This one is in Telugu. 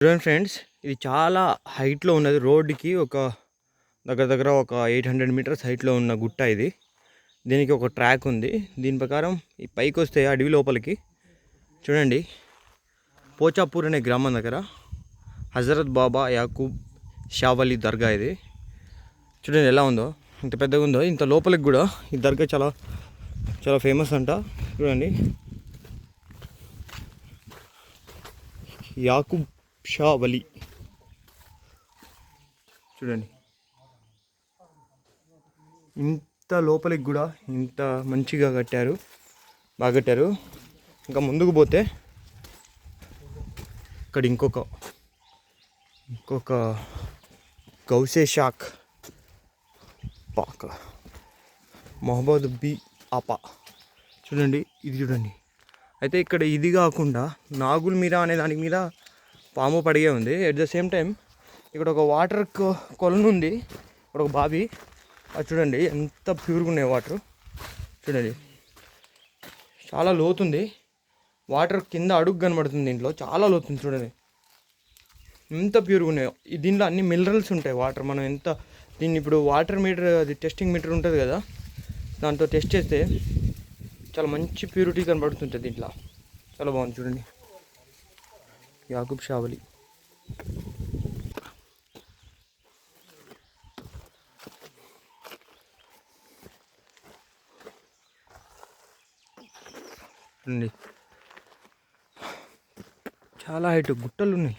చూడండి ఫ్రెండ్స్, ఇది చాలా హైట్లో ఉన్నది. రోడ్డుకి ఒక దగ్గర ఒక 800 మీటర్స్ హైట్లో ఉన్న గుట్ట ఇది. దీనికి ఒక ట్రాక్ ఉంది. దీని ప్రకారం ఈ పైకి వస్తే అడవి లోపలికి చూడండి, పోచాపూర్ అనే గ్రామం దగ్గర హజరత్ బాబా యాకూబ్ షా వలీ దర్గా ఇది. చూడండి ఎలా ఉందో, ఇంత పెద్దగా ఉందో. ఇంత లోపలికి కూడా ఈ దర్గా చాలా చాలా ఫేమస్ అంట. చూడండి, యాకూబ్ షా వలీ. చూడండి, ఇంత లోపలికి కూడా ఇంత మంచిగా కట్టారు, బాగా కట్టారు. ఇంకా ముందుకు పోతే ఇక్కడ ఇంకొక గౌసే షాక్ పాక మొహమ్మద్ బి ఆపా. చూడండి, ఇది చూడండి. అయితే ఇక్కడ ఇది కాకుండా నాగుల్ మీరా అనే దాని మీద పాము పడిగే ఉంది. ఎట్ ద సేమ్ టైం ఇక్కడ ఒక వాటర్ కొలను ఉంది, ఇక్కడ ఒక బావి. అది చూడండి ఎంత ప్యూర్గా ఉన్నాయి వాటర్. చూడండి, చాలా లోతుంది వాటర్. కింద అడుగు కనబడుతుంది, దీంట్లో చాలా లోతుంది. చూడండి ఎంత ప్యూర్గా ఉన్నాయో. దీంట్లో అన్ని మినరల్స్ ఉంటాయి వాటర్. మనం ఎంత దీన్ని ఇప్పుడు వాటర్ మీటర్, అది టెస్టింగ్ మీటర్ ఉంటుంది కదా, దాంతో టెస్ట్ చేస్తే చాలా మంచి ప్యూరిటీ కనబడుతుంటుంది దీంట్లో. చాలా బాగుంది. చూడండి, యాకూబ్ షా వలీ. చూడండి, చాలా హైట్ గుట్టలు ఉన్నాయి.